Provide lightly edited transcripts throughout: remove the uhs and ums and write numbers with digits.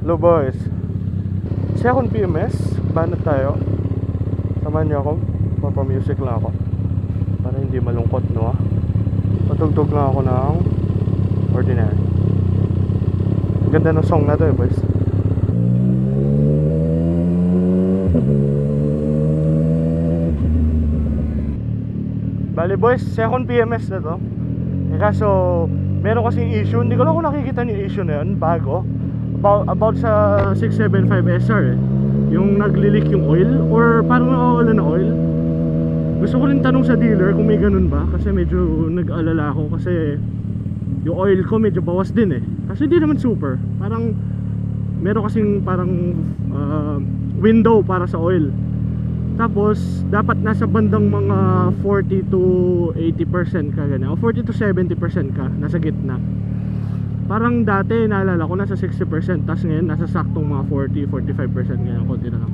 Hello boys, second PMS, banat tayo. Samahan niyo ako, papamusic lang ako para hindi malungkot, no? Patugtog lang ako ng Ordinary. Ganda ng song na to eh boys. Bali boys, second PMS na to. Kaso meron kasing issue, hindi ko lang kung nakikita yung issue na yun, bago about sa 675 SR eh. Yung nagli-leak yung oil or parang nakawala na oil. Gusto ko rin tanong sa dealer kung may ganun ba, kasi medyo nag-alala ako kasi yung oil ko medyo bawas din eh. Kasi hindi naman super, parang meron kasing parang window para sa oil. Tapos dapat nasa bandang mga 40 to 80% ka ganyan, o 40 to 70% ka nasa gitna. Parang dati naalala ko nasa 60%, tapos ngayon nasa saktong mga 40-45% ganyan, konti na lang.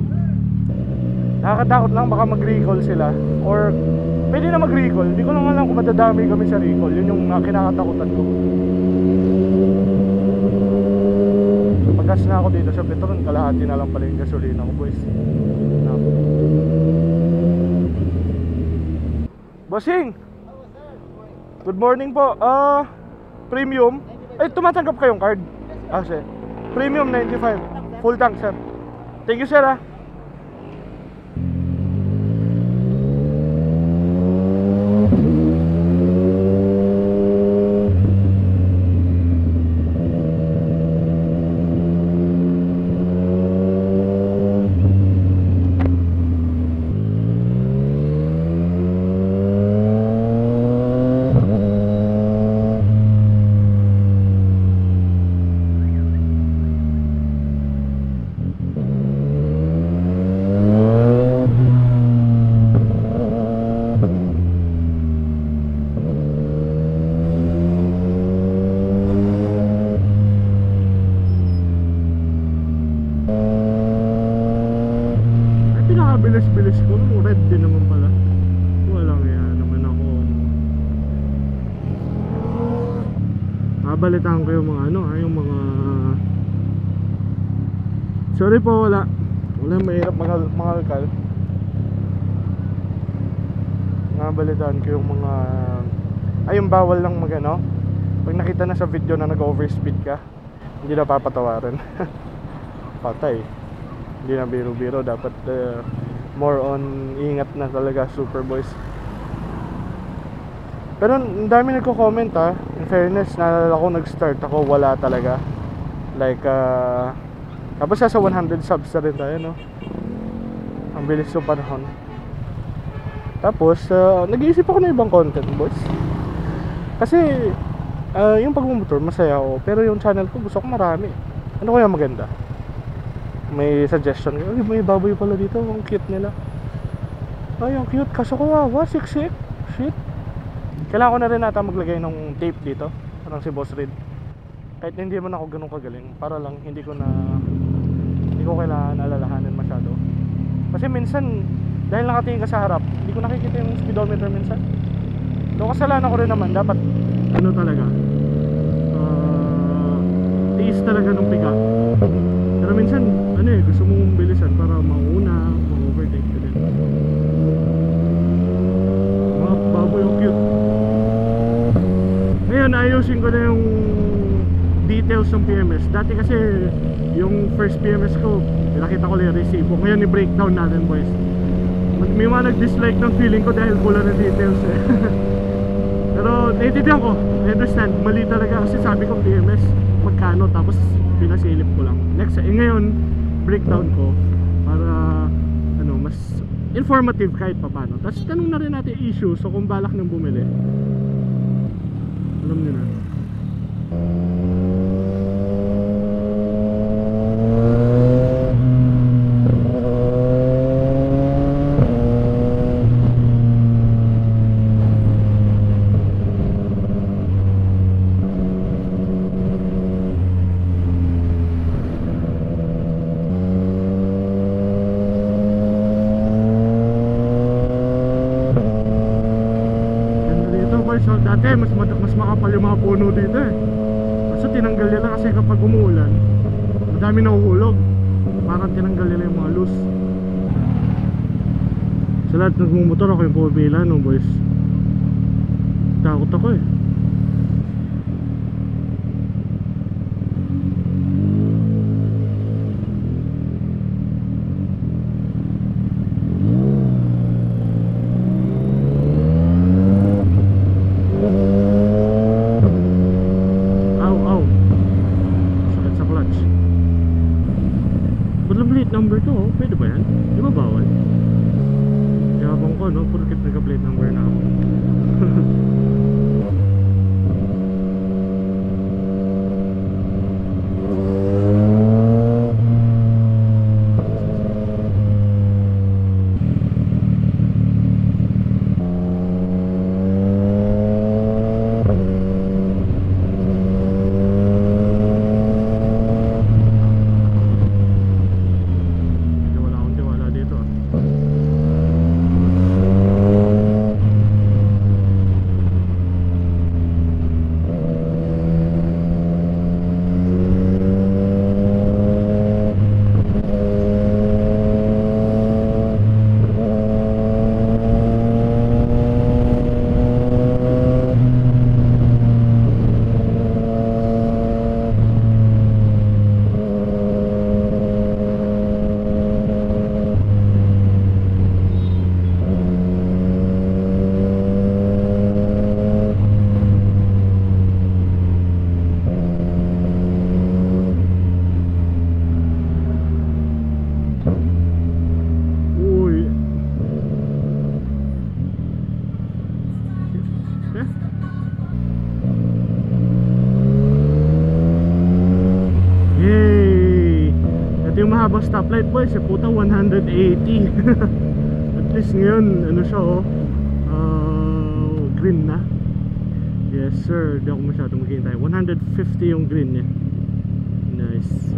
Nakakatakot lang, baka mag-recall sila, or pwede na mag-recall, hindi ko lang alam kung madadami kami sa recall. Yun yung kinakatakutan ko. Paggas na ako dito sa Petron, kalahati na lang pala yung gasolina ko boys. Bossing! Good morning po. Premium. Ay, tumatanggap kayong card? Sir. Premium 95. Full tank, sir. Thank you, sir, bilis-bilis ko, red din naman pala. Walang yan naman ako. Babalitaan ko yung mga yung mga sorry po, wala mahirap mangalkal. Babalitaan ko yung mga yung bawal lang pag nakita na sa video na nag-overspeed ka, hindi na papatawarin. Patay. Hindi na biro-biro, dapat more on ingat na talaga, super boys. Pero ang dami nagko-comment in fairness, naalala ko nag-start ako, wala talaga. Like tapos sa 100 subs na rin tayo, no? Ang bilis ng panahon. Tapos nag-iisip ako ng ibang content boys. Kasi yung pagmumotor masaya ako, pero yung channel ko gusto ko marami. Ano kaya maganda? May suggestion kayo? May baboy pala dito, ang cute nila. Ay, ang cute, kaso ko siksik. Shit. Kailangan ko na rin ata maglagay ng tape dito, parang si Boss Red. Kahit hindi man ako ganun kagaling, para lang hindi ko kailangan alalahanin masyado. Kasi minsan, dahil nakatingin ka sa harap, hindi ko nakikita yung speedometer minsan. So kasalanan ko rin naman, dapat talaga tiis talaga ng piga. Pero minsan, gusto mong bilisan para mauna, ma-overtake ka din. Mga baboy, yung cute. Ngayon, ayusin ko na yung details ng PMS. Dati kasi, yung first PMS ko, nakita ko lang yung resibo. Ngayon, i-breakdown natin boys. May mga nag-dislike ng feeling ko dahil kulang ng details eh. Pero, naiintindihan ko. I understand, mali talaga kasi sabi ko PMS, magkano, tapos pinasilip ko lang. Next, ngayon breakdown ko para mas informative kahit paano. Tapos tanong na rin natin issue, so kung balak nang bumili, alam niyo na. So dati mas makapal yung mga puno dito eh. Kaso tinanggal nila kasi kapag umuulan, madami dami nahuhulog. Parang tinanggal nila yung mga loose. Sa lahat nagmumotor ako yung pumipila no boys. Takot ako eh. Number 2, oh. Pwede ba yan? Di ba bawal? Yabang ko, no? Porket nagka-plate number na ako. Mahabang stoplight boys, puta 180. At least ngayon ano siya green na. Yes sir, di ako masyadong maghihintay. 150 yung green niya. Nice.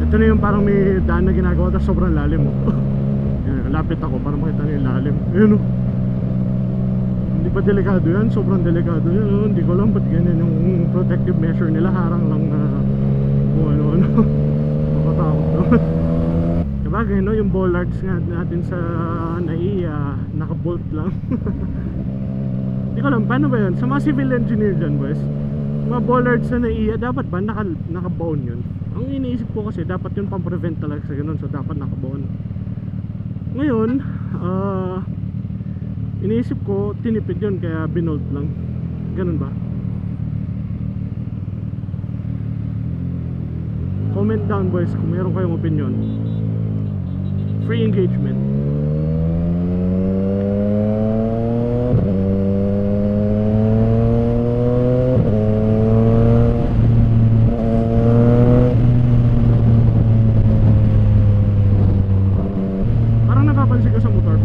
Ito na yung parang may daan na ginagawa tapos sobrang lalim lapit ako para makita nyo yung lalim. Ayun o, hindi pa delikado yan, sobrang delikado yan. Hindi ko alam ba't ganyan yung protective measure nila. Harang lang na kung ano-ano. Makatakot naman. Kabagay no, yung bollards nga natin sa NAIA naka-bolt lang. Hindi ko alam paano ba yun sa mga civil engineer dyan boys. Mga bollards na NAIA dapat ba naka-bone yun? Ang iniisip ko kasi dapat yun pang-prevent talaga sa ganun, so dapat naka-bone. Ngayon iniisip ko tinipid yun kaya binolt lang. Ganun ba? Comment down boys kung meron kayong opinion. Free engagement.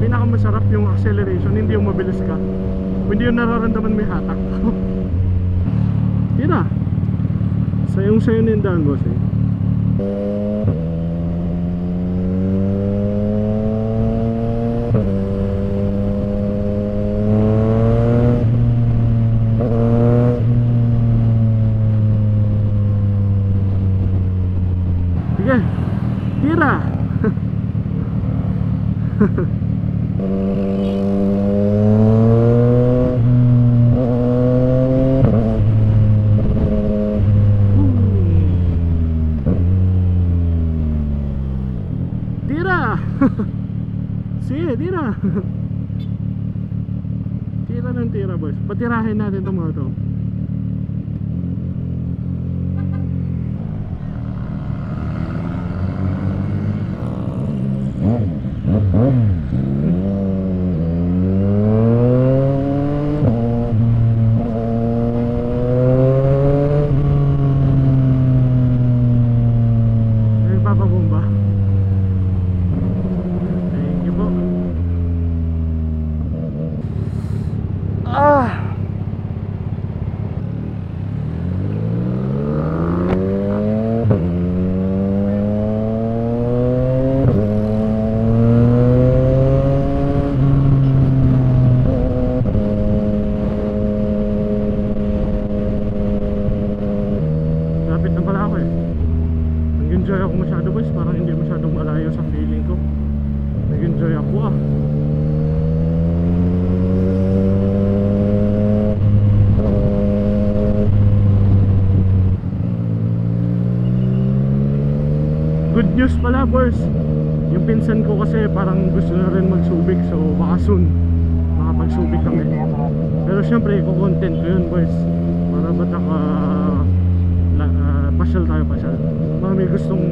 Pinakamasarap yung acceleration, hindi yung mabilis ka. Hindi yung nararamdaman may hatak. Tira. Sayong-sayo na yung daan boss eh. Sige. Tira. Tira. Sige, tira. Tira ng tira boys. Patirahin natin itong mga to. malapit na pala ako eh. Nag-enjoy ako masyado boys, parang hindi masyadong malayo sa feeling ko. Nag-enjoy ako ah. Good news pala boys, yung pinsan ko kasi parang gusto na rin magsubik, so baka soon makapagsubik kami. Pero syempre i-content ko yun boys, para ba't pasyal tayo, pasyal. Mga may gustong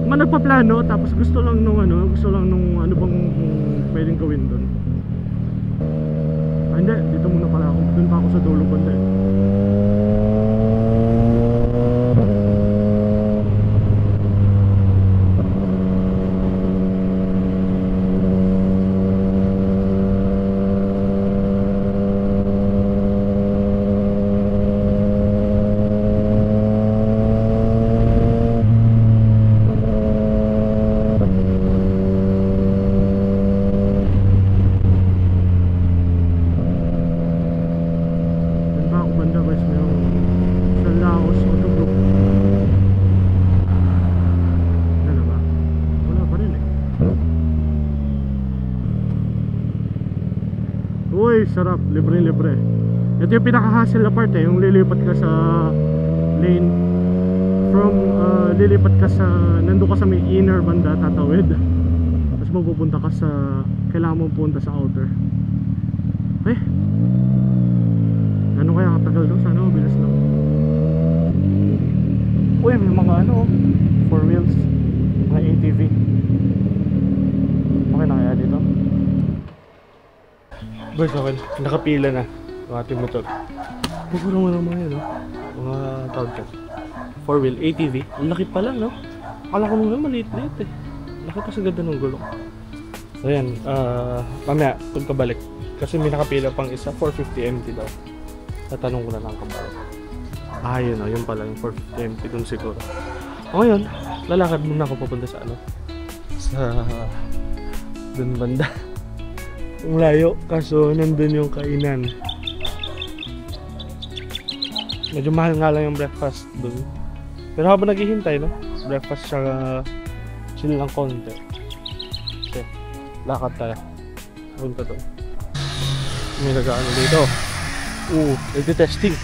nagpaplano, tapos gusto lang nung ano bang pwedeng gawin doon. Ah, hindi, dito muna pala ako, doon pa ako sa dulo banda eh. Uy, sarap, libre-libre. Ito yung pinaka-hassle na part eh, yung lilipat ka sa lane. From, lilipat ka sa, nandun ka sa may inner banda, tatawid. Tapos mapupunta ka sa, kailangan mong punta sa outer. Eh, ano kaya katagal daw? Sana mabilis lang. Uy, may mga ano, 4 wheels, mga ATV. Okay na kaya dito? Boys, okay, nakapila na yung ating motor. Pagpura mo naman yun, no? Mga tawag ka 4-wheel ATV, ang laki pa lang, no? Akala ko nung maliit-liit eh. Laki pa sa ganda ng gulong. So yan, mamaya, pagkabalik. Kasi may nakapila pang isa, 450 MT daw. Tatanong ko na lang kung bakit. Ah, yun o, yun pala, yung 450 MT dun siguro. O ngayon, lalakad muna ako papunta sa ano? Sa dun banda. Ang layo, kaso nandun yung kainan. Medyo mahal nga lang yung breakfast dun. Pero habang naghihintay, no? Breakfast siya chill lang konti. Okay, lakad tayo. Punta doon. May nag-ano dito. Nagtitesting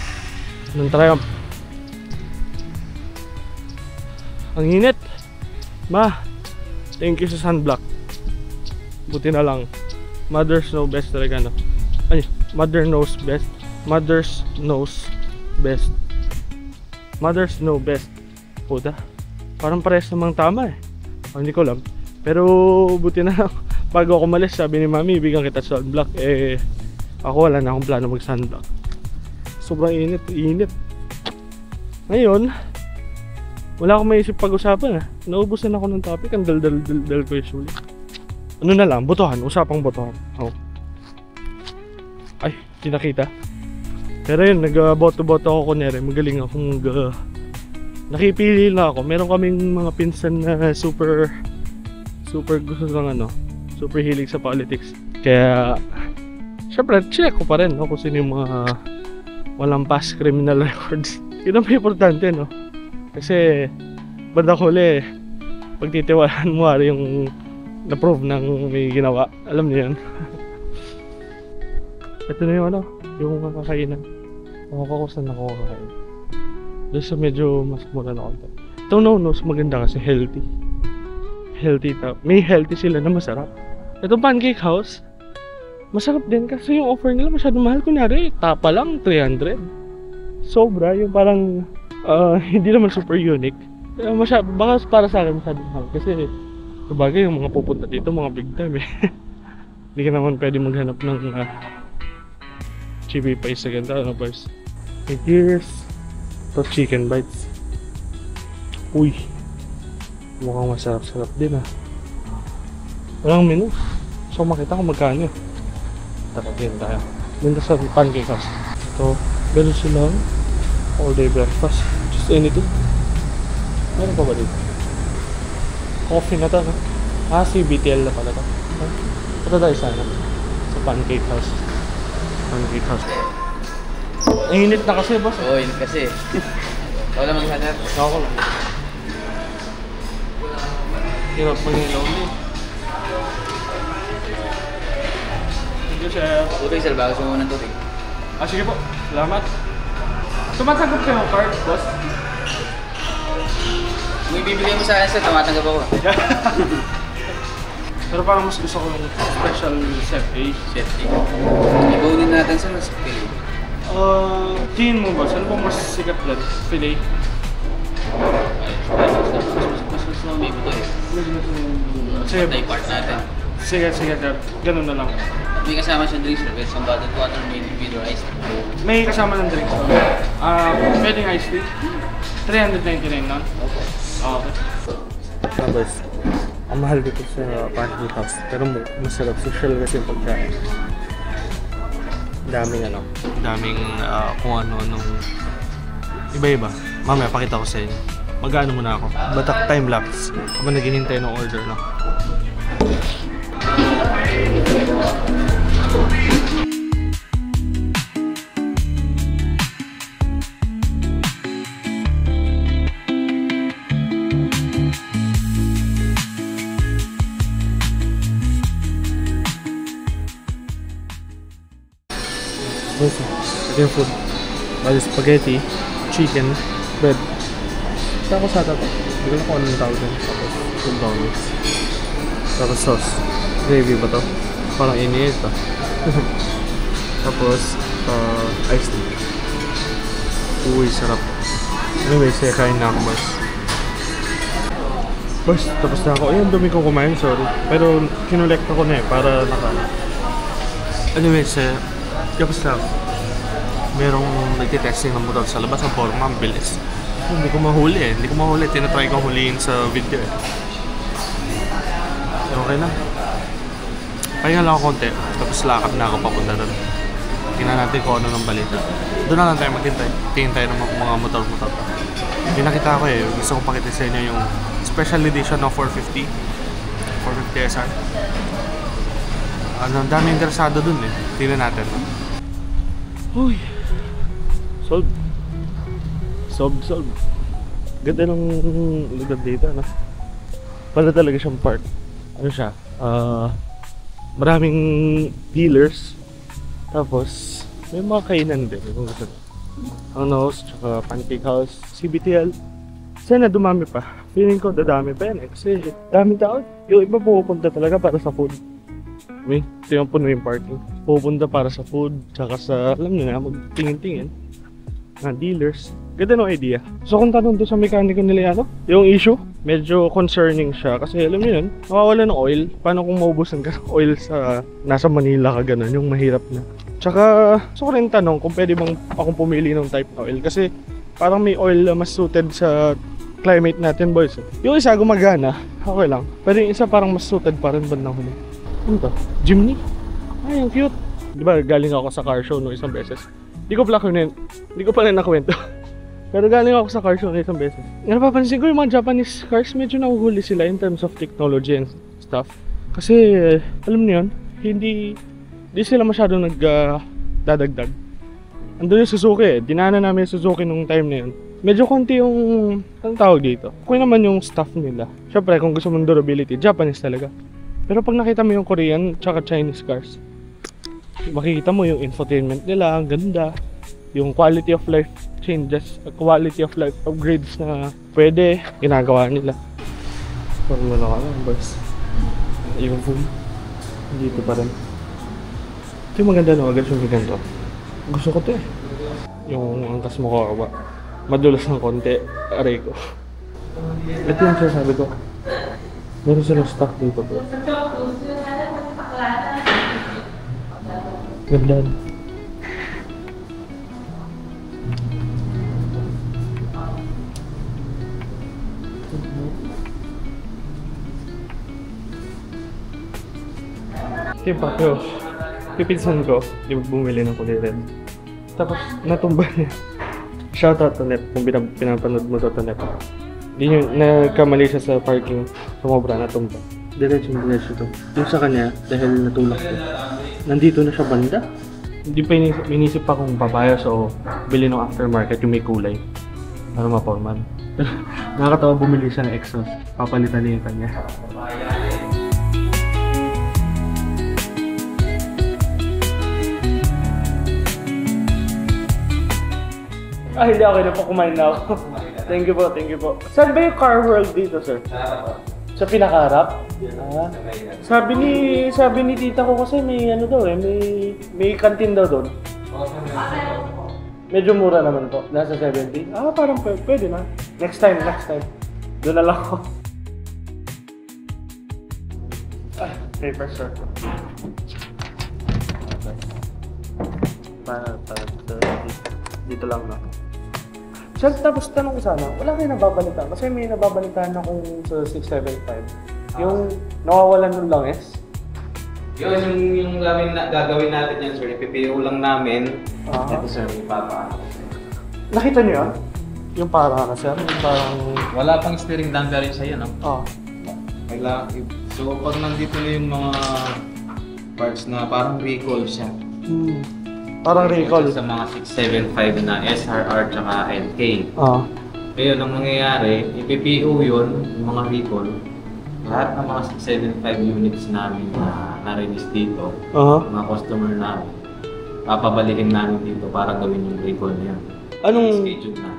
ng Triumph. Ang init. Ma, thank you sa sunblock. Buti na lang. Mother's know best talaga, no? Ay, mother knows best. Mother's knows best. Mother's know best. Puta, parang parehas namang tama eh. Hindi ko alam. Pero buti na lang. Bago ako malis, sabi ni mami, ibigyan kita sunblock. Eh, ako wala na akong plano mag sunblock. Sobrang init. Ngayon, wala akong maisip pag-usapan. Naubusan ako ng topic. Ang dal ko usually. Ano na lang, botohan, usapang botohan. Oh. Ay, tinakita. Pero yun, nag-boto-boto ako kunyari. Magaling akong nakipili lang ako. Meron kaming mga pinsan na super gusto ng ano, super hilig sa politics. Kaya, syempre, check ko pa rin, no, kung sino yung mga walang past criminal records. Yun ang importante, no? Kasi, banda huli, pagtitiwalaan mo yung na-prove ng may ginawa. Alam niyo yan. Ito na yung ano, yung kakainan. Ako ko saan ako kakain. Doon sa medyo mas mura na konti. Itong no-nos maganda kasi healthy. Healthy ta. May healthy sila na masarap. Itong Pancake House, masarap din kasi yung offer nila masyadong mahal. Kunyari, tapa lang, 300. Sobra, yung parang hindi naman super unique. Baka para sa akin masyadong mahal. Kasi sabagay yung mga pupunta dito, mga big time eh. Hindi ka naman pwede maghanap ng chibi pies sa ganda, ano boys? Here's to chicken bites. Uy, mukhang masarap-sarap din ah. Walang menu, so makita ko magkano. Tatatin tayo. Ganda sa Pancake House. Ito, meron silang all day breakfast, just anything. Meron pa ba dito? Coffee na to, no? Ah, CBTL na pala to. Ito tayo sana sa Pancake House. Pancake House. Ang init na kasi, boss. Oo, init kasi. Wala mag-hanap. Ako lang. Hirap mag-ilaw din. Thank you, sir. Tubig, sir. Bago sumuha ng tubig. Sige po. Salamat. Tumatanggap kayo ng card, boss? Kung ibibigay mo sa akin, sir, tumatanggap ako. Pero parang mas gusto ko yung special set A. Set A. Ibonin natin sa mas pili. Tingin mo, boss? Ano bang mas sikat lang? Filet? Mas lumig ito eh. Sige. Patay part natin. Sige, sir. Ganun na lang. May kasama siyang drinks, sir. Some bottled water, may individual iced tea. May kasama ng drinks. Pwedeng iced tea. 399 lang. Okay. Tapos, ang mahal dito sa party house. Pero masarap. Social kasi yung pagkain. Daming kung ano-anong iba-iba. Mamaya, pakita ko sa inyo. Mag-ano muna ako. Batak time-lapse. Habang naghihintay ng order na. Ito yung food. Bali spaghetti, chicken, bread. Tapos ata to. Hindi ko na kung anong tawag din. Tapos food brownies. Tapos sauce. Gravy ba to? Parang iniit to. Tapos iced tea. Uy, sarap. Anyway, sige, kain na ako, boss. Boss, tapos na ako. Ayun, dumi ko kumain, sorry. Pero kinolekta ko na para naka... Anyway, tapos na ako. Merong nagtitesting ng motor sa labas ng forma, ang bilis. Hindi ko mahuli. Tinatry kong huliin sa video eh. Okay na. Pahinga lang ako konti. Tapos lakad na ako papunta doon. Tingnan natin kung ano ng balita. Doon na lang tayo maghintay. Tingin tayo ng mga motor-motor. Yung nakita ko eh. Gusto kong pakita sa inyo yung special edition ng 450. 450 SR. Dami interesado dun eh. Tingnan natin. Uy. Solved. Ganda ng lugar dito, no? Pala talaga siyang park. Ano siya? Maraming dealers. Tapos, may mga kainan din. Kung gusto. Ang nose, tsaka pancake house, CBTL. Sana dumami pa. Feeling ko dadami pa yan eh. Kasi dami tao. Yung iba pupunta talaga para sa food. Ito yung puno yung parking. Pupunta para sa food, tsaka sa, alam nyo na, magtingin-tingin na dealers. Ganda no idea. So kung tanong doon sa mekaniko nila ano, yung issue, medyo concerning siya. Kasi alam nyo yun, nawawala ng oil. Paano kung maubusan ka ng oil sa nasa Manila ka ganun, yung mahirap na. Tsaka, so ko rin tanong kung pwede bang akong pumili ng type na oil. Kasi parang may oil na mas suited sa climate natin, boys. Yung isa gumagana, okay lang. Pero yung isa parang mas suited pa rin bandang huli. Ano to? Jimny? Ay, ang cute. Diba galing ako sa car show no isang beses. Hindi ko pala nakwento. Pero galing ako sa car show no isang beses. Napapansin ko yung mga Japanese cars, medyo nahuhuli sila in terms of technology and stuff. Kasi, alam niyo yun, hindi sila masyadong nagdadagdag. Andun yung Suzuki eh. Dinaanan namin yung Suzuki nung time na yun. Medyo konti yung, anong tawag dito? Kung naman yung stuff nila. Syempre, kung gusto mong durability, Japanese talaga. Pero pag nakita mo yung Korean tsaka Chinese cars, makikita mo yung infotainment nila, ang ganda. Yung quality of life changes, quality of life upgrades na pwede, ginagawa nila. Parang wala ka lang, boys. Yung food, dito pa rin. Ito yung maganda no, agad yung ganito. Gusto ko to eh. Yung angkas mo kawawa. Madulas ng konti, aray ko. Ito yung sabi ko. Meron silang stock dito bro. Ganda. Ito yung papyo. Pipinsan ko, yung bumili ng kulay red. Tapos natumba niya. Shoutout to Net kung pinapanood mo to Net. Hindi nyo, nagkamali siya sa parking, sumobra, natumba. Diretso to. Yung sa kanya, dahil natulak ko, nandito na siya banda. Hindi pa inisip pa kung babayas o bili ng aftermarket yung may kulay. Ano maporman. Pero nakakatawa bumili siya ng exhaust. Papalitan niya yung kanya. Hindi okay na po. Kumain na ako. Thank you po, thank you po. Saan ba yung car world dito, sir? Sa pinakaharap? Sabi ni tita ko kasi may ano daw may kantin daw doon. Medyo mura naman po. Nasa 70. Parang pwede na. Next time. Doon na lang ako. Paper, sir. Dito lang na. Sir, tapos tanong ko sana, wala kayo nababalitaan? Kasi may nababalitaan akong sa 675. Yung nawawalan ng langis. Yung gagawin natin yan, sir. IPPO lang namin. Ito, sir, ipapa. Nakita niyo yan? Yung parang sir? Yung parang... Wala pang steering damper rin sa'yo, no? So, pag nandito na yung mga parts na parang recall siya. Parang recall. Sa mga 675 na SRR tsaka NK. Ngayon, ang nangyayari, IPPO yun, yung mga recall. Lahat ng mga 675 units namin na na-release dito, mga customer namin, papabalikin namin dito para gawin yung recall niya. Anong... Schedule na.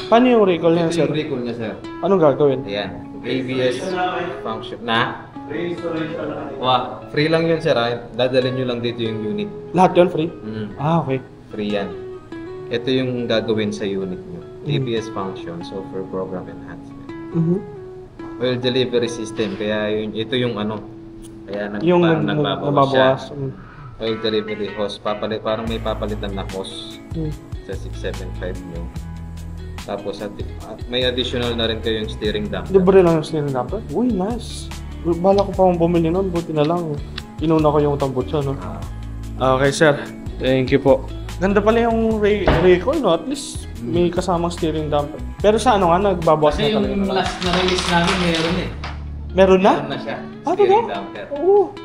Paano yung recall niya, sir? Ito yung recall niya, sir. Anong gagawin? Ayan. ABS function na. Free lang yun, sir. Dadalhin nyo lang dito yung unit. Lahat yun free? Okay. Free yan. Ito yung gagawin sa unit nyo. ABS function, software program enhancement. Oil delivery system, kaya ito yung ano. Kaya nagbabawas siya. Oil delivery hose. Parang may papalitan na hose sa 675 nyo. Tapos may additional na rin kayong steering damper. Libre lang yung steering damper? Uy, nice. Bala ko pa akong bumili nun, buti na lang. Inuna ko yung tambutso, no? Okay, sir. Thank you po. Ganda pala yung recall, no? At least may kasamang steering damper. Pero sa ano nga, nagbabawas kasi na talaga. Kasi yung last na release namin, meron eh. Meron na? Meron na siya. Steering damper. Oo.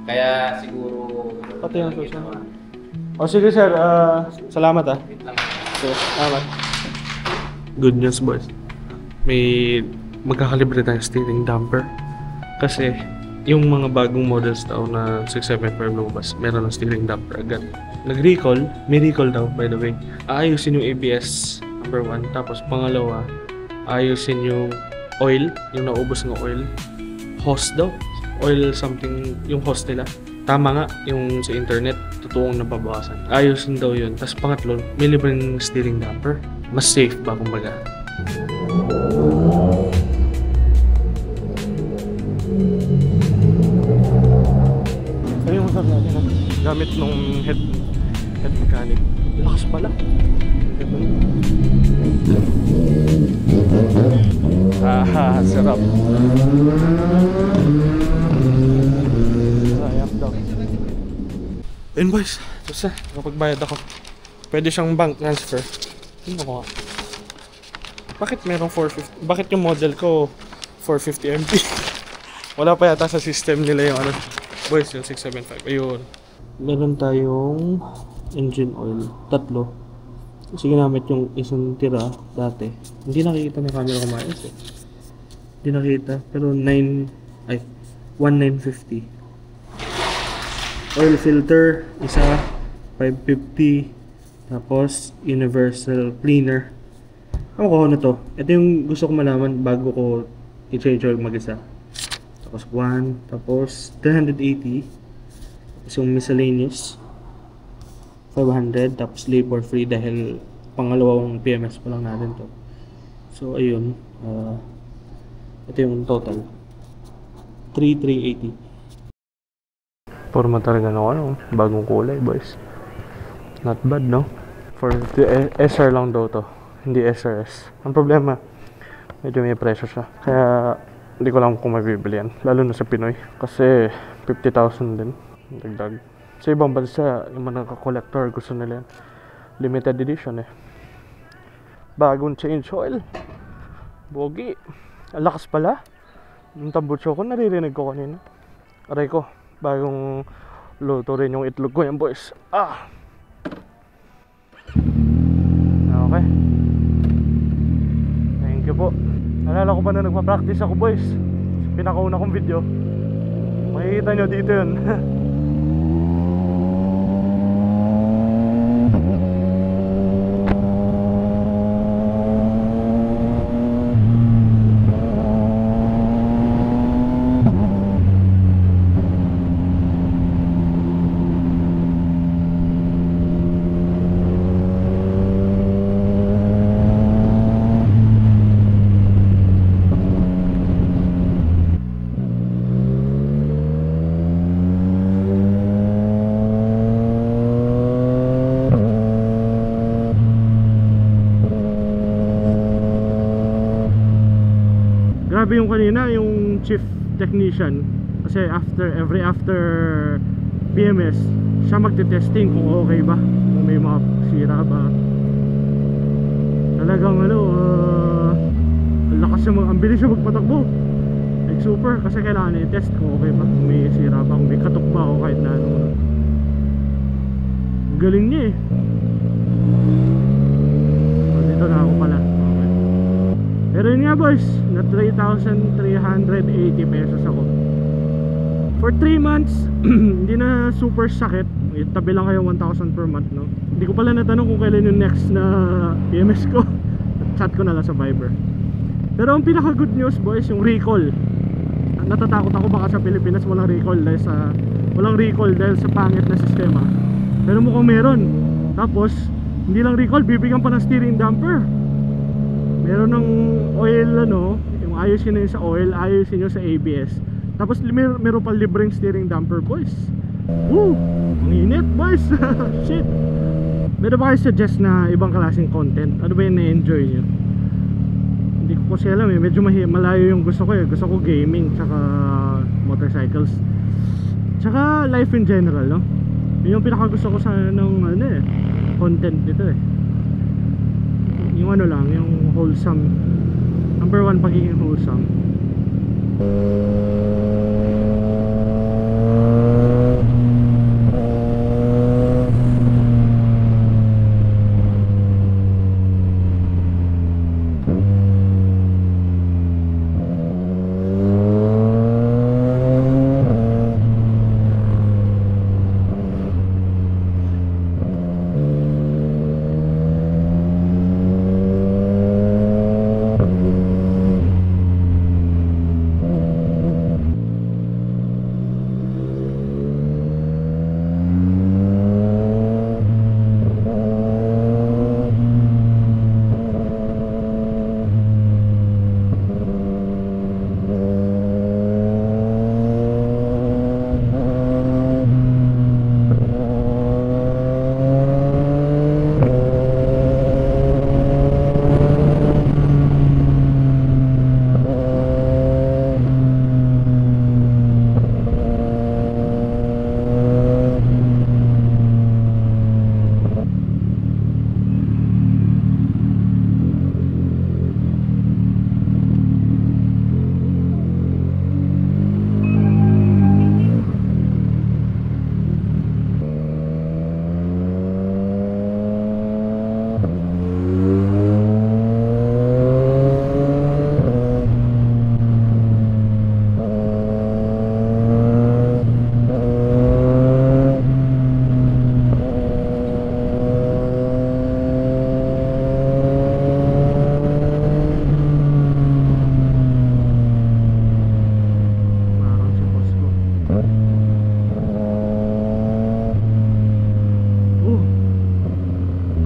Kaya siguro... Pati yung susunod. Sige, sir. Salamat, Wait lang. Salamat. Good news, boys. May magkakalibre tayong steering damper. Kasi yung mga bagong models daw na 675 lumabas, meron ng steering damper agad. Nag-recall, may recall daw by the way. Aayusin yung ABS, number 1. Tapos pangalawa, aayusin yung oil, yung naubos ng oil. Hose daw. Oil something, yung hose nila. Tama nga, yung sa internet, totoong nababawasan. Ayusin daw yun. Tapos pangatlo, may libreng steering damper. Mas safe ba kumbaga? Ano yung masarap natin ha? Gamit nung head mechanic. Lakas pala. Sarap. Sayang daw. Ayun boys, tapos na, nakapagbayad ako. Pwede siyang bank transfer. Ano ko nga? Bakit merong 450? Bakit yung model ko 450 MP? Wala pa yata sa system nila yung ano. Boys, yung 675. Ayun. Meron tayong engine oil. 3. Kasi ginamit yung isang tira dati. Hindi nakikita ng camera ko maayos eh. Hindi nakita. Pero 1950. Oil filter, isa 550. Tapos universal cleaner. Ano ko na to? Ito yung gusto ko malaman bago ko i-change oil mag-isa. Tapos 1, tapos 380. Tapos yung miscellaneous 500, tapos labor free dahil pangalawang PMS pa lang natin to. So ayun, ito yung total 3,380. Forma talaga ng ano, bagong kulay boys. Not bad, no? For the SR lang daw to, hindi SRS. Ang problema, medyo may presyo siya. Kaya hindi ko lang kung mabibili yan, lalo na sa Pinoy. Kasi 50,000 din dagdag. Sa ibang bansa, yung mga collector gusto nila yan. Limited edition eh. Bagong change oil. Bogi. Ang lakas pala. Yung tambutso ko, naririnig ko kanina. Aray ko, bagong luto rin yung itlog ko yan boys. Okay. you po. Nalala ko pa na nagpa-practice ako boys. Pinakauna kong video. Makikita nyo dito yun. Grabe yung kanina, yung chief technician. Kasi every after PMS, siya magte-testing kung okay ba, kung may mga sira ba. Talagang lakas siya, ang bilis siya magpatakbo. Like super, kasi kailangan i-test kung okay ba, kung may sira ba, kung may katok ba o kahit na ano. Ang galing niya eh. Dito na ako pala. Pero yun nga boys, na 3,380 pesos ako. For 3 months, hindi na super sakit. Tabi lang kayo 1,000 per month, no? Hindi ko pala natanong kung kailan yung next na PMS ko. Chat ko na lang sa Viber. Pero ang pinaka good news boys, yung recall. Natatakot ako baka sa Pilipinas walang recall dahil sa pangit na sistema. Pero mukhang meron. Tapos, hindi lang recall, bibigyan pa ng steering damper. Meron ng oil yung ayusin nyo sa oil, ayusin nyo sa ABS. Tapos meron pa libreng steering damper boys. Woo! Ang init boys. Shit. Meron ba kayo suggest na ibang klaseng content? Ano ba yung na-enjoy nyo? Hindi ko kasi alam eh. Medyo malayo yung gusto ko eh. Gusto ko gaming, tsaka motorcycles, tsaka life in general, no? Yun yung pinaka gusto ko sa content dito eh. Yung lang, yung wholesome. Number 1, pagiging wholesome.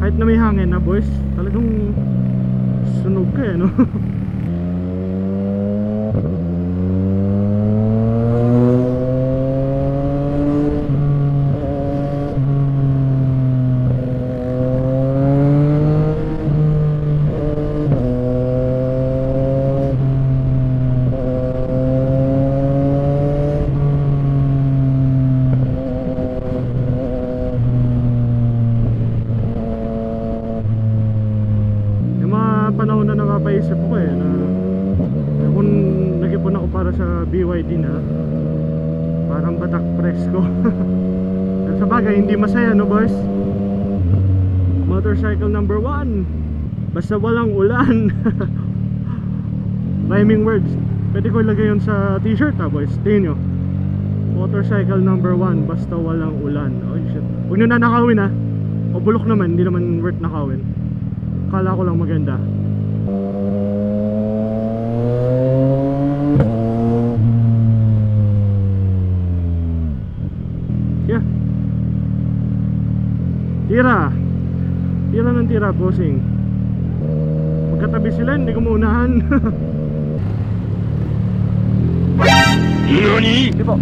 Kahit na may hangin na boys, talagang sunog ka eh, no? Panahon na napapaisip ko eh na kung nag-ipon ako para sa BYD na parang batak presko. Pero sa bagay hindi masaya, no boys? Motorcycle number 1, basta walang ulan. rhyming words. Pwede ko ilagay yun sa t-shirt ha boys. Tingin nyo, motorcycle number 1 basta walang ulan. Oh shit, huwag nyo na nakawin ha. O bulok naman, hindi naman worth nakawin. Kala ko lang maganda. Yeah. Tira. Tira ng tira, bossing. Magkatabi sila, hindi ko maunahan. NANI?! Di po.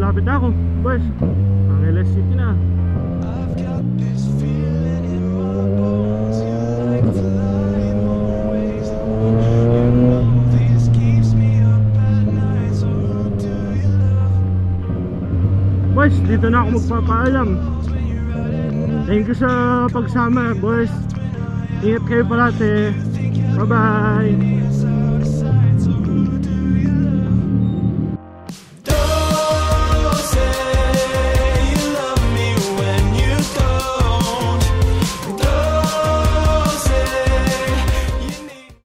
Lapit na ako, boys. Angeles City na. I've got this feeling in my bones. You like flying always. You know this keeps me up at night. So who do you love? Boys, dito na ako magpapaalam. Thank you sa pagsama, boys. Ingat kayo parate. Bye bye.